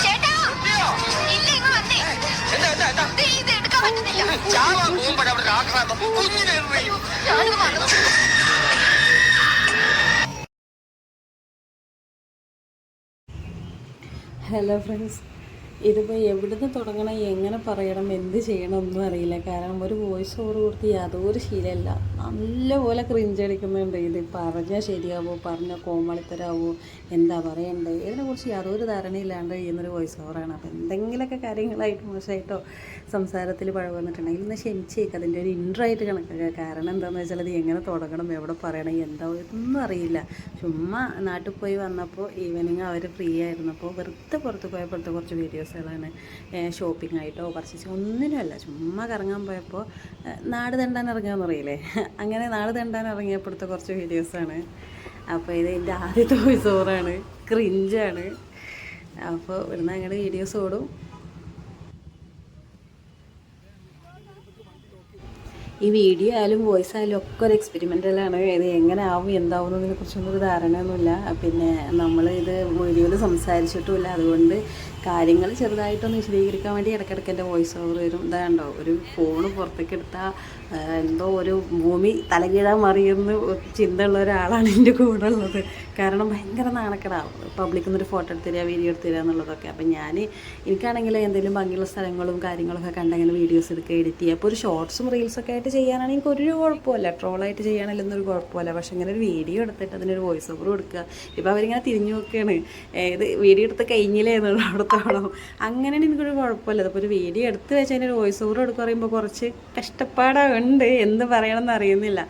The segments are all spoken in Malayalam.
ചേട്ടാ ഇല്ല ഇങ്ങ് വന്നേ. ഇത് എടുക്കാൻ പറ്റുന്നില്ല. ഞാനും വന്നു. ഹലോ ഫ്രണ്ട്സ്, ഇതിപ്പോൾ എവിടുന്ന് തുടങ്ങണം, എങ്ങനെ പറയണം, എന്ത് ചെയ്യണം ഒന്നും അറിയില്ല. കാരണം ഒരു വോയിസ് ഓവർ കൊടുത്ത് യാതൊരു ശീലമല്ല. നല്ലപോലെ ക്രിഞ്ചടിക്കുന്നുണ്ട്. ഇത് പറഞ്ഞാൽ ശരിയാവോ, പറഞ്ഞാൽ കോമളിത്തരാവോ, എന്താ പറയണ്ടേ, ഇതിനെക്കുറിച്ച് യാതൊരു ധാരണയില്ലാണ്ട് ചെയ്യുന്നൊരു വോയിസ് ഓവറാണ്. അപ്പോൾ എന്തെങ്കിലുമൊക്കെ കാര്യങ്ങളായിട്ട് മോശമായിട്ടോ സംസാരത്തിൽ പഴ വന്നിട്ടുണ്ടെങ്കിൽ ഇന്ന് ക്ഷമിച്ചേക്ക്. അതിൻ്റെ ഒരു ഇൻട്രോ ആയിട്ട് കണക്കാക്കുക. കാരണം എന്താണെന്ന് വെച്ചാൽ അത് എങ്ങനെ തുടങ്ങണം, എവിടെ പറയണം, എന്താ ഇതൊന്നും അറിയില്ല. ചുമ്മാ നാട്ടിൽ പോയി വന്നപ്പോൾ ഈവനിങ് അവർ ഫ്രീ ആയിരുന്നപ്പോൾ വെറുതെ പുറത്ത് പോയപ്പോഴത്തെ കുറച്ച് വീഡിയോസുകളാണ്. ഷോപ്പിംഗ് ആയിട്ടോ പർച്ചേസിങ് ഒന്നിനുമല്ല, ചുമ്മാ കറങ്ങാൻ പോയപ്പോൾ നാട് തെണ്ടാൻ ഇറങ്ങാമെന്ന് അറിയില്ലേ, അങ്ങനെ നാട് തെണ്ടാൻ ഇറങ്ങിയപ്പോഴത്തെ കുറച്ച് വീഡിയോസാണ്. അപ്പോൾ ഇത് എൻ്റെ ആദ്യത്തെ വോയിസ് ഓവറാണ്, ക്രിഞ്ചാണ്. അപ്പോൾ ഇവിടുന്ന് അങ്ങനെ വീഡിയോസ് ഓടും. ഈ വീഡിയോ ആയാലും വോയിസ് ആയാലും ഒക്കെ ഒരു എക്സ്പെരിമെൻ്റലാണ്. ഇത് എങ്ങനെ ആവും എന്താവും എന്നതിനെ കുറിച്ചൊന്നും ഒരു ധാരണയൊന്നുമില്ല. പിന്നെ നമ്മൾ ഇത് വീഡിയോയിൽ സംസാരിച്ചിട്ടുമില്ല. അതുകൊണ്ട് കാര്യങ്ങൾ ചെറുതായിട്ടൊന്ന് വിശദീകരിക്കാൻ വേണ്ടി ഇടയ്ക്കിടയ്ക്ക് എൻ്റെ വോയിസ് ഓവർ വരും. ഇതാണ്ടോ ഒരു ഫോണ് പുറത്തേക്ക് എടുത്താൽ എന്തോ ഒരു ഭൂമി തലകീഴാൻ മറിയുന്ന ചിന്തയുള്ള ഒരാളാണ് എൻ്റെ കൂടെ ഉള്ളത്. കാരണം ഭയങ്കര നാണക്കേടാവും പബ്ലിക്കിൽ നിന്നൊരു ഫോട്ടോ എടുത്ത് തരിക, വീഡിയോ എടുത്ത് തരിക എന്നുള്ളതൊക്കെ. അപ്പം എനിക്കാണെങ്കിൽ എന്തെങ്കിലും ഭംഗിയുള്ള സ്ഥലങ്ങളും കാര്യങ്ങളൊക്കെ കണ്ടെങ്കിൽ വീഡിയോസ് എടുക്കുക, എഡിറ്റ് ചെയ്യുക. അപ്പോൾ ഒരു ഷോർട്സും റീൽസൊക്കെ ആയിട്ട് ചെയ്യാനാണെങ്കിൽ എനിക്കൊരു കുഴപ്പമില്ല, ട്രോളായിട്ട് ചെയ്യാനല്ലെന്നൊരു കുഴപ്പമില്ല. പക്ഷേ ഇങ്ങനെ ഒരു വീഡിയോ എടുത്തിട്ട് അതിനൊരു വോയിസ് ഓവർ കൊടുക്കുക. ഇപ്പോൾ അവരിങ്ങനെ തിരിഞ്ഞു നോക്കുകയാണ്, ഇത് വീഡിയോ എടുത്ത് കഴിഞ്ഞില്ലേ എന്നുള്ള അവിടത്തോളം. അങ്ങനെയാണ് എനിക്കൊരു കുഴപ്പമില്ല. അതിപ്പോൾ ഒരു വീഡിയോ എടുത്ത് വെച്ച് അതിനൊരു വോയിസ് ഓവർ എടുക്കുക പറയുമ്പോൾ കുറച്ച് കഷ്ടപ്പാടുണ്ട്, എന്ത് പറയണമെന്ന് അറിയുന്നില്ല.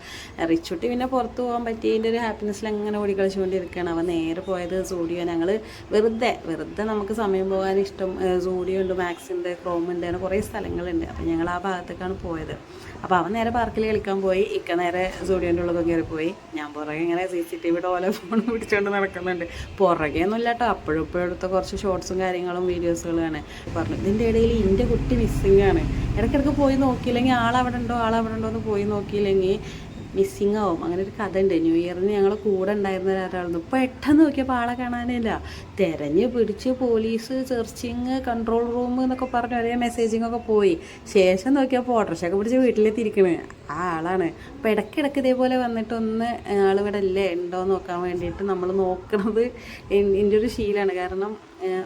റിച്ചുട്ടി പിന്നെ പുറത്ത് പോകാൻ പറ്റിയതിൻ്റെ ഒരു ഹാപ്പിനെസ്സിൽ അങ്ങനെ ഓടിക്കളിച്ചുകൊണ്ടിരിക്കുകയാണ്. അവൻ നേരെ പോയത് സൂഡിയോ. ഞങ്ങൾ വെറുതെ നമുക്ക് സമയം പോകാൻ ഇഷ്ടം സൂഡിയോ ഉണ്ട്, മാക്സ് ഉണ്ട്, ക്രോം ഉണ്ട്, അങ്ങനെ കുറേ സ്ഥലങ്ങളുണ്ട്. അപ്പോൾ ഞങ്ങൾ ആ ഭാഗത്തേക്കാണ് പോയത്. അപ്പോൾ അവൻ നേരെ പാർക്കിൽ കളിക്കാൻ പോയി, ഇക്ക നേരെ സൂഡിയോൻ്റെ ഉള്ളതൊക്കെ കയറി പോയി. ഞാൻ പുറകെ ഇങ്ങനെ CCTV ഓല ഫോൺ പിടിച്ചുകൊണ്ട് നടക്കുന്നുണ്ട്. പുറകെ ഒന്നുമില്ല കേട്ടോ, അപ്പോഴും എടുത്ത കുറച്ച് ഷോർട്സും കാര്യങ്ങളും വീഡിയോസുകളാണ് പറഞ്ഞു. ഇതിൻ്റെ ഇടയിൽ എൻ്റെ കുട്ടി മിസ്സിങ് ആണ്. ഇടയ്ക്കിടയ്ക്ക് പോയി നോക്കിയില്ലെങ്കിൽ ആളവിടെ ഉണ്ടോ എന്ന് പോയി നോക്കിയില്ലെങ്കിൽ മിസ്സിങ് ആവും. അങ്ങനെ ഒരു കഥ ഉണ്ട്. ന്യൂ ഇയറിന് ഞങ്ങൾ കൂടെ ഉണ്ടായിരുന്ന ഒരാളായിരുന്നു. പെട്ടെന്ന് നോക്കിയപ്പോൾ ആളെ കാണാനില്ല. തിരഞ്ഞ് പിടിച്ച് പോലീസ് സെർച്ചിങ്, കൺട്രോൾ റൂം എന്നൊക്കെ പറഞ്ഞ് ഒരേ മെസ്സേജിങ്ങൊക്കെ പോയി. ശേഷം നോക്കിയപ്പോൾ ഓട്ടോറിക്ഷയൊക്കെ പിടിച്ച് വീട്ടിലെത്തിയിരിക്കണേ ആ ആളാണ്. അപ്പോൾ ഇടയ്ക്കിടയ്ക്ക് ഇതേപോലെ വന്നിട്ട് ഒന്ന് ആളിവിടെ അല്ലേ ഉണ്ടോ എന്ന് നോക്കാൻ വേണ്ടിയിട്ട് നമ്മൾ നോക്കണത് എൻ്റെ ഒരു ശീലമാണ്. കാരണം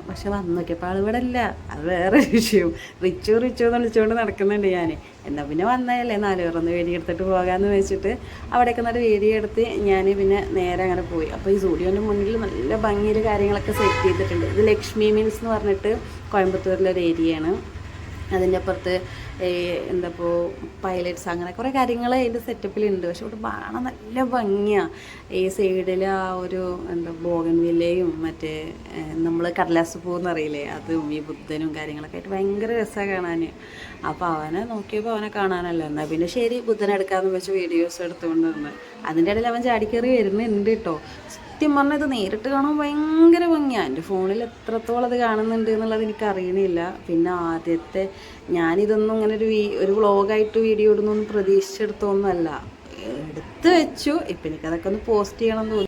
പക്ഷെ വന്ന് നോക്കിയപ്പോൾ ആളിവിടെ ഇല്ല. അത് വേറെ വിഷയം. റിച്ചു എന്ന് വിളിച്ചുകൊണ്ട് നടക്കുന്നുണ്ട് ഞാൻ. എന്നാൽ പിന്നെ വന്നതല്ലേ 4 പേർ ഒന്ന് വീഡിയോ എടുത്തിട്ട് പോകാമെന്ന് വെച്ചിട്ട് അവിടെയൊക്കെ നല്ല വീഡിയോ എടുത്ത് ഞാൻ പിന്നെ നേരെ അങ്ങനെ പോയി. അപ്പോൾ ഈ സ്റ്റുഡിയോൻ്റെ മുന്നിൽ നല്ല ഭംഗിയിൽ കാര്യങ്ങളൊക്കെ സെറ്റ് ചെയ്തിട്ടുണ്ട്. ഇത് ലക്ഷ്മി മീൽസ് എന്ന് പറഞ്ഞിട്ട് കോയമ്പത്തൂരിലൊരു ഏരിയയാണ്. അതിൻ്റെ അപ്പുറത്ത് എന്താപ്പോൾ പൈലറ്റ്സ് അങ്ങനെ കുറേ കാര്യങ്ങൾ അതിൻ്റെ സെറ്റപ്പിലുണ്ട്. പക്ഷെ ഇവിടെ കാണാൻ നല്ല ഭംഗിയാണ്. ഈ സൈഡിൽ ആ ഒരു ബോഗൻവില്ലയും മറ്റേ നമ്മൾ കടലാസ് പൂവെന്ന് അറിയില്ലേ, അതും ഈ ബുദ്ധനും കാര്യങ്ങളൊക്കെ ആയിട്ട് ഭയങ്കര രസമാണ് കാണാൻ. അപ്പോൾ അവനെ നോക്കിയപ്പോൾ അവനെ കാണാനല്ല, എന്നാൽ പിന്നെ ശരി ബുദ്ധനെ എടുക്കാമെന്ന് വെച്ച് വീഡിയോസ് എടുത്തുകൊണ്ട് വന്ന് അതിൻ്റെ ഇടയിൽ അവൻ ചാടിക്കയറി വരുന്നുണ്ട് കേട്ടോ. സത്യം പറഞ്ഞാൽ ഇത് നേരിട്ട് കാണാൻ ഭയങ്കര ഭംഗിയാണ്. എൻ്റെ ഫോണിൽ എത്രത്തോളം അത് കാണുന്നുണ്ട് എന്നുള്ളത് എനിക്ക് അറിയണില്ല. പിന്നെ ആദ്യത്തെ ഞാനിതൊന്നും ഇങ്ങനെ ഒരു വ്ളോഗായിട്ട് വീഡിയോ ഇടുന്നൊന്നും പ്രതീക്ഷിച്ചെടുത്തൊന്നുമല്ല, എടുത്ത് വെച്ചു. ഇപ്പം എനിക്കതൊക്കെ ഒന്ന് പോസ്റ്റ് ചെയ്യണം എന്ന് തോന്നി.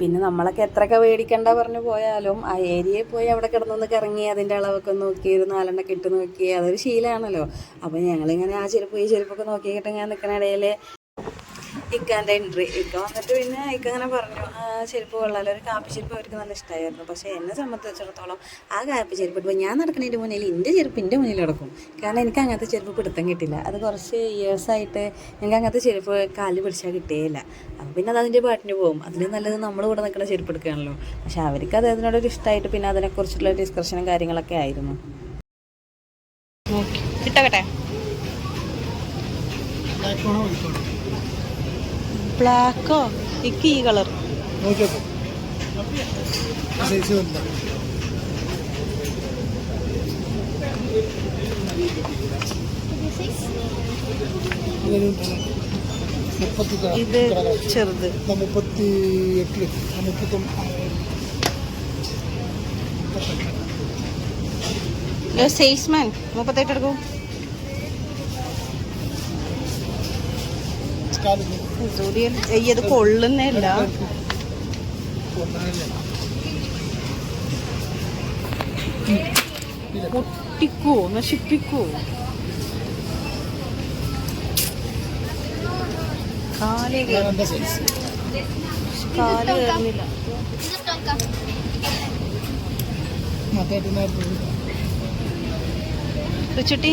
പിന്നെ നമ്മളൊക്കെ എത്രയൊക്കെ മേടിക്കണ്ട പറഞ്ഞു പോയാലും ആ ഏരിയയിൽ പോയി അവിടെ കിടന്നൊന്ന് കറങ്ങി അതിൻ്റെ അളവൊക്കെ നോക്കി ഒരു 4 എണ്ണമൊക്കെ ഇട്ട് നോക്കി അതൊരു ശീലമാണല്ലോ. അപ്പോൾ ഞങ്ങളിങ്ങനെ ആ ചെരുപ്പ് ഈ ചെരുപ്പൊക്കെ നോക്കിയിട്ട് ഇങ്ങനെ നിൽക്കുന്ന ഇടയിൽ ഇക്കാൻ്റെ എൻട്രി. ഇക്ക വന്നിട്ട് പിന്നെ ഇക്ക അങ്ങനെ പറഞ്ഞു ചെരുപ്പ് കൊള്ളാലോ, ഒരു കാപ്പി ചെരുപ്പ് അവർക്ക് നല്ല ഇഷ്ടമായിരുന്നു. പക്ഷേ എന്നെ സംബന്ധിച്ചിടത്തോളം ആ കാപ്പി ചെരുപ്പ് ഇടുമ്പോൾ ഞാൻ നടക്കുന്നതിൻ്റെ മുന്നിൽ എൻ്റെ ചെരുപ്പ് എൻ്റെ മുന്നിൽ കിടക്കും. കാരണം എനിക്ക് അങ്ങനത്തെ ചെരുപ്പ് പിടുത്തം കിട്ടില്ല. അത് കുറച്ച് ഇയേഴ്സായിട്ട് എനിക്ക് അങ്ങനത്തെ ചെരുപ്പ് കാലിൽ പിടിച്ചാൽ കിട്ടുകയില്ല. അപ്പം പിന്നെ അത് അതിൻ്റെ പാട്ടിന് പോകും. അതിന് നല്ലത് നമ്മൾ ഇവിടെ നിൽക്കുന്ന ചെരുപ്പ് എടുക്കുകയാണല്ലോ. പക്ഷെ അവർക്ക് അത് അതിനോടൊരു ഇഷ്ടമായിട്ട് പിന്നെ അതിനെക്കുറിച്ചുള്ള ഡിസ്കഷനും കാര്യങ്ങളൊക്കെ ആയിരുന്നു. കിട്ടട്ടെ ബ്ലാക്കോ എനിക്ക് ഈ കളർ ഇത് ചെറുത് 38 സെയിൽസ്മാൻ 38 എടുക്കും. ഇത് കൊള്ളുന്നില്ല. പൊട്ടിക്കോ നശിപ്പിക്കോ? കാല് കയറുന്നില്ല. റിച്ചുട്ടി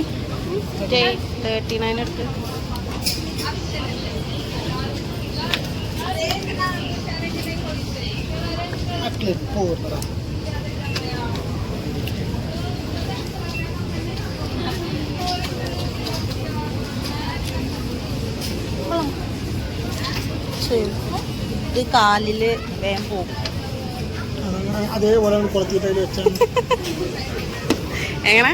39 എടുത്ത്. ഇത് കാലില് വേഗം പോകും. അതേപോലെ കൊളത്തിയിട്ട് എങ്ങനെ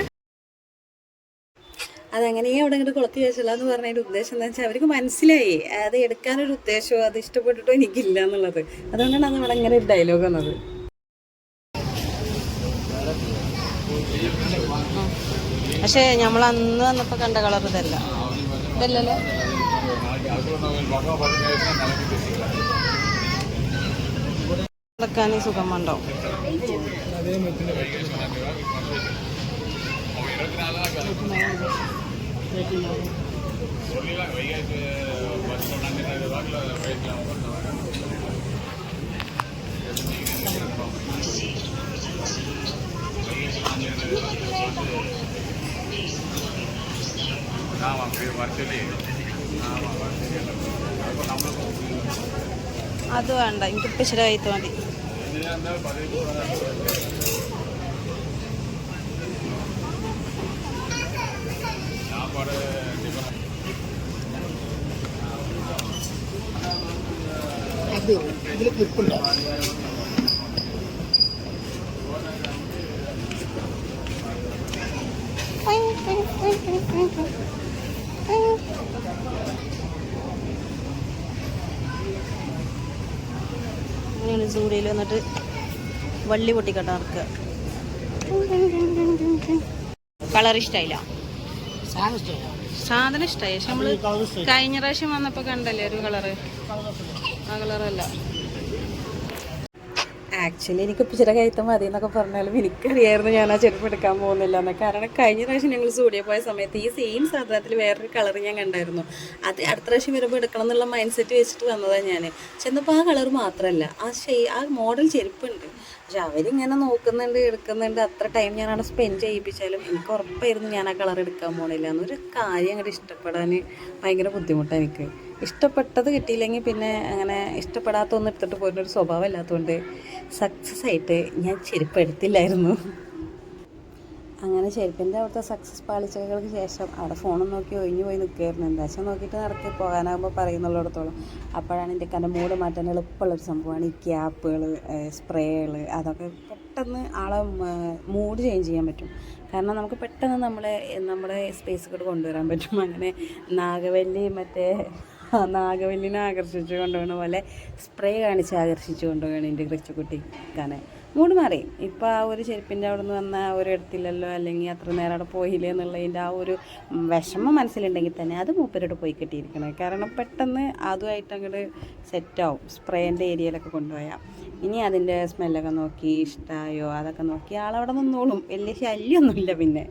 അതങ്ങനെ അവിടെ ഇങ്ങോട്ട് കൊളത്തി വെച്ചില്ല എന്ന് പറഞ്ഞതിൻ്റെ ഉദ്ദേശം എന്താ വെച്ചാൽ അവർക്ക് മനസ്സിലായി അത് എടുക്കാനൊരു ഉദ്ദേശമോ അത് ഇഷ്ടപ്പെട്ടിട്ടോ എനിക്കില്ല എന്നുള്ളത്. അതുകൊണ്ടാണ് അവിടെ ഇങ്ങനെ ഒരു ഡയലോഗ് വന്നത്. പക്ഷേ നമ്മൾ അന്ന് വന്നപ്പോൾ കണ്ട കളർ ഇതല്ല. ഇതല്ലല്ലോ. നടക്കാൻ സുഖം ഉണ്ടോ? അത് വേണ്ട, എനിക്കിപ്പോൾ ഇച്ചിരി കയറ്റ് മതി. ഇതിൽ ക്ലിപ്പുണ്ടോ? അങ്ങനെയാണ് സൂര്യയിൽ വന്നിട്ട് വള്ളി പൊട്ടിക്കട്ട നടക്കുക. കളർ ഇഷ്ടമായില്ല, സാധനം ഇഷ്ടമായി. പക്ഷെ നമ്മള് കഴിഞ്ഞ പ്രാവശ്യം വന്നപ്പോ കണ്ടല്ലേ ഒരു കളറ്, ആ കളറല്ല. ആക്ച്വലി എനിക്ക് ഇച്ചിരി കയറ്റം മതി എന്നൊക്കെ പറഞ്ഞാലും എനിക്കറിയായിരുന്നു ഞാൻ ആ ചെരുപ്പ് എടുക്കാൻ പോകുന്നില്ല എന്ന്. കാരണം കഴിഞ്ഞ പ്രാവശ്യം ഞങ്ങൾ സ്റ്റുഡിയോ പോയ സമയത്ത് ഈ സെയിം സാധനത്തിൽ വേറൊരു കളർ ഞാൻ കണ്ടായിരുന്നു. അത് അടുത്ത പ്രാവശ്യം വരുമ്പോൾ എടുക്കണം എന്നുള്ള മൈൻഡ് സെറ്റ് വെച്ചിട്ട് വന്നതാണ് ഞാൻ. ചെന്നപ്പോൾ ആ കളർ മാത്രമല്ല, ആ മോഡൽ ചെരുപ്പുണ്ട്. പക്ഷെ അവരിങ്ങനെ നോക്കുന്നുണ്ട്, എടുക്കുന്നുണ്ട്. അത്ര ടൈം ഞാൻ അവിടെ സ്പെൻഡ് ചെയ്യിപ്പിച്ചാലും എനിക്ക് ഉറപ്പായിരുന്നു ഞാൻ ആ കളർ എടുക്കാൻ പോകണില്ല എന്നൊരു കാര്യം അങ്ങോട്ട് ഇഷ്ടപ്പെടാൻ ഭയങ്കര ബുദ്ധിമുട്ടാണ് എനിക്ക്. ഇഷ്ടപ്പെട്ടത് കിട്ടിയില്ലെങ്കിൽ പിന്നെ അങ്ങനെ ഇഷ്ടപ്പെടാത്തൊന്നും എടുത്തിട്ട് പോരുന്നൊരു സ്വഭാവം ഇല്ലാത്തതുകൊണ്ട് സക്സസ് ആയിട്ട് ഞാൻ ചെരുപ്പ് എടുത്തില്ലായിരുന്നു. അങ്ങനെ ചെരുപ്പിൻ്റെ അവിടുത്തെ സക്സസ് പാളിച്ചകൾക്ക് ശേഷം അവിടെ ഫോണും നോക്കി ഒഴിഞ്ഞു പോയി നിൽക്കുകയായിരുന്നു. എന്താ വെച്ചാൽ നോക്കിയിട്ട് നടക്കി പോകാനാകുമ്പോൾ പറയുന്നുള്ളിടത്തോളം. അപ്പോഴാണ് എൻ്റെ കൻ്റെ മൂഡ് മാറ്റാൻ എളുപ്പമുള്ളൊരു സംഭവമാണ് ഈ ക്യാപ്പുകൾ, സ്പ്രേകൾ. അതൊക്കെ പെട്ടെന്ന് ആളെ മൂഡ് ചേഞ്ച് ചെയ്യാൻ പറ്റും. കാരണം നമുക്ക് പെട്ടെന്ന് നമ്മുടെ സ്പേസിലോട്ട് കൊണ്ടുവരാൻ പറ്റും. അങ്ങനെ നാഗവല്ലിനെ ആകർഷിച്ച് കൊണ്ടുപോകുന്ന പോലെ സ്പ്രേ കാണിച്ച് ആകർഷിച്ച് കൊണ്ടുപോവുകയാണ് എൻ്റെ കൊച്ചുകുട്ടിക്കാനെ. മൂഡ് മാറി. ഇപ്പോൾ ആ ഒരു ചെരുപ്പിൻ്റെ അവിടെ നിന്ന് വന്ന ഒരു എടുത്തില്ലല്ലോ, അല്ലെങ്കിൽ അത്ര നേരം അവിടെ പോയില്ലേ എന്നുള്ളതിൻ്റെ ആ ഒരു വിഷമം മനസ്സിലുണ്ടെങ്കിൽ തന്നെ അത് മൂപ്പരോട് പോയി കിട്ടിയിരിക്കണം. കാരണം പെട്ടെന്ന് അതുമായിട്ട് അങ്ങോട്ട് സെറ്റാവും. സ്പ്രേൻ്റെ ഏരിയയിലൊക്കെ കൊണ്ടുപോയാൽ ഇനി അതിൻ്റെ സ്മെല്ലൊക്കെ നോക്കി ഇഷ്ടമായോ അതൊക്കെ നോക്കി ആളവിടെ നിന്നോളും. വലിയ ശല്യമൊന്നുമില്ല. പിന്നെ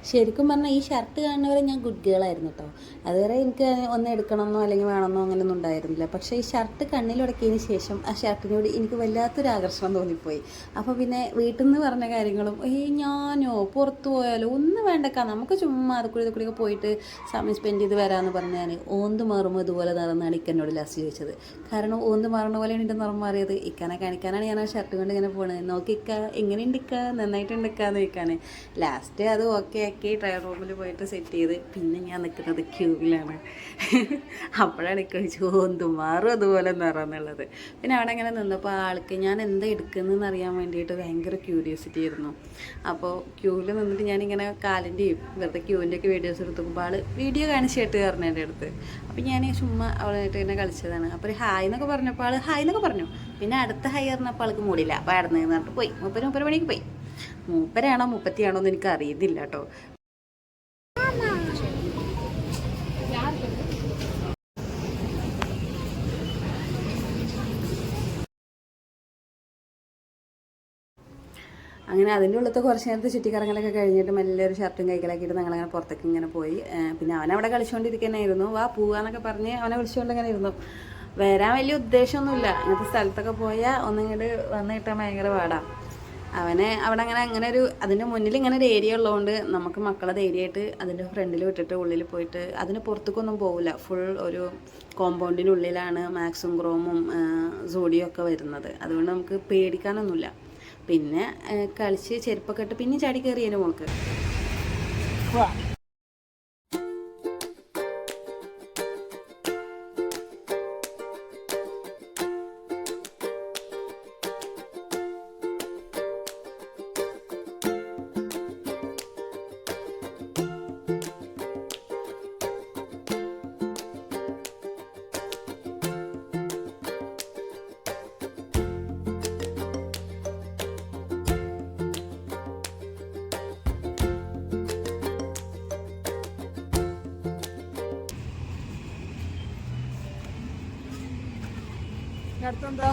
ശരിക്കും പറഞ്ഞാൽ ഈ ഷർട്ട് കാണുന്നവരെ ഞാൻ ഗുഡ് ഗേളായിരുന്നു കേട്ടോ. അതുവരെ എനിക്ക് ഒന്ന് എടുക്കണമെന്നോ അല്ലെങ്കിൽ വേണമെന്നോ അങ്ങനെയൊന്നും ഉണ്ടായിരുന്നില്ല. പക്ഷേ ഈ ഷർട്ട് കണ്ണിലുടക്കിയതിന് ശേഷം ആ ഷർട്ടിനോട് എനിക്ക് വല്ലാത്തൊരു ആകർഷണം തോന്നിപ്പോയി. അപ്പോൾ പിന്നെ വീട്ടിൽ നിന്ന് പറഞ്ഞ കാര്യങ്ങളും ഞാനോ പുറത്തു പോയാലോ ഒന്നും വേണ്ടക്ക, നമുക്ക് ചുമ്മാ അതുകൂടിയൊക്കെ പോയിട്ട് സമയം സ്പെൻഡ് ചെയ്ത് വരാമെന്ന് പറഞ്ഞാൽ ഓന്ത് മാറുമ്പോൾ ഇതുപോലെ നടന്നാണ് ഇക്കനോട് ലാസ്റ്റ് ചോദിച്ചത്. കാരണം ഓന്ത് മാറുന്ന പോലെയാണ് എൻ്റെ നിറം മാറിയത്. ഇക്കാനെ കാണിക്കാനാണ് ഞാൻ ആ ഷർട്ട് കൊണ്ട് ഇങ്ങനെ പോണത്. നോക്കിക്ക എങ്ങനെയുണ്ട് ഇക്ക, നന്നായിട്ടുണ്ട് ഇക്കാന്ന് ചോദിക്കാൻ. ലാസ്റ്റ് അത് ഓക്കെ ആക്കി ഓക്കെ ട്രയൽ റൂമിൽ പോയിട്ട് സെറ്റ് ചെയ്ത് പിന്നെ ഞാൻ നിൽക്കുന്നത് ക്യൂവിലാണ്. അപ്പോഴാണ് എനിക്ക് ചോന്തുമാറും അതുപോലെ നിറന്നുള്ളത്. പിന്നെ അവിടെ ഇങ്ങനെ നിന്നപ്പോൾ ആൾക്ക് ഞാൻ എന്താ എടുക്കുന്നതെന്ന് അറിയാൻ വേണ്ടിയിട്ട് ഭയങ്കര ക്യൂരിയോസിറ്റി ആയിരുന്നു. അപ്പോൾ ക്യൂവിൽ നിന്നിട്ട് ഞാനിങ്ങനെ കാലിൻ്റെയും വെറുതെ ക്യൂവിൻ്റെ ഒക്കെ വീഡിയോസ് എടുത്തുമ്പോൾ ആൾ വീഡിയോ കാണിച്ചിട്ട് പറഞ്ഞു എൻ്റെ അടുത്ത്. അപ്പോൾ ഞാൻ ചുമ്മാ അവളായിട്ട് ഇങ്ങനെ കളിച്ചതാണ്. അപ്പോൾ ഒരു ഹായ് എന്നൊക്കെ പറഞ്ഞപ്പോൾ ആൾ ഹായ് എന്നൊക്കെ പറഞ്ഞു. പിന്നെ അടുത്ത ഹായ് പറഞ്ഞപ്പോൾ ആൾക്ക് മൂടില്ല. അപ്പോൾ അവിടെ നിന്ന് പറഞ്ഞിട്ട് പോയി. 3 മണിക്ക് പോയി. 3 30 എന്ന് എനിക്ക് അറിയുന്നില്ല കേട്ടോ. അങ്ങനെ അതിൻ്റെ ഉള്ളത്തെ കുറച്ച് നേരത്തെ ചുറ്റിക്കറങ്ങലൊക്കെ കഴിഞ്ഞിട്ട് മെല്ലെ ഒരു ഷർട്ടും കൈക്കലാക്കിയിട്ട് ഞങ്ങളങ്ങനെ പുറത്തേക്ക് ഇങ്ങനെ പോയി. പിന്നെ അവനവിടെ കളിച്ചുകൊണ്ടിരിക്കുന്നതായിരുന്നു. വാ പോവാന്നൊക്കെ പറഞ്ഞ് അവനെ വിളിച്ചുകൊണ്ട് ഇങ്ങനെ ഇരുന്നു. വരാൻ വലിയ ഉദ്ദേശമൊന്നുമില്ല. ഇങ്ങനത്തെ സ്ഥലത്തൊക്കെ പോയാൽ ഒന്നിങ്ങോട്ട് വന്ന് കിട്ടാൻ ഭയങ്കര പാടാണ്. അവനെ അവിടെ അങ്ങനെ ഒരു അതിൻ്റെ മുന്നിൽ ഇങ്ങനെ ഒരു ഏരിയ ഉള്ളതുകൊണ്ട് നമുക്ക് മക്കളെ ധൈര്യമായിട്ട് അതിൻ്റെ ഫ്രണ്ടിൽ വിട്ടിട്ട് ഉള്ളിൽ പോയിട്ട് അതിന് പുറത്തേക്കൊന്നും പോകില്ല. ഫുൾ ഒരു കോമ്പൗണ്ടിനുള്ളിലാണ് മാക്സും ക്രോമും സോഡിയും ഒക്കെ വരുന്നത്. അതുകൊണ്ട് നമുക്ക് പേടിക്കാനൊന്നുമില്ല. പിന്നെ കളിച്ച് ചെരുപ്പൊക്കെ ഇട്ട് പിന്നെ ചാടി കയറിയതിന് മോൾക്ക്. അടുത്തെന്താ?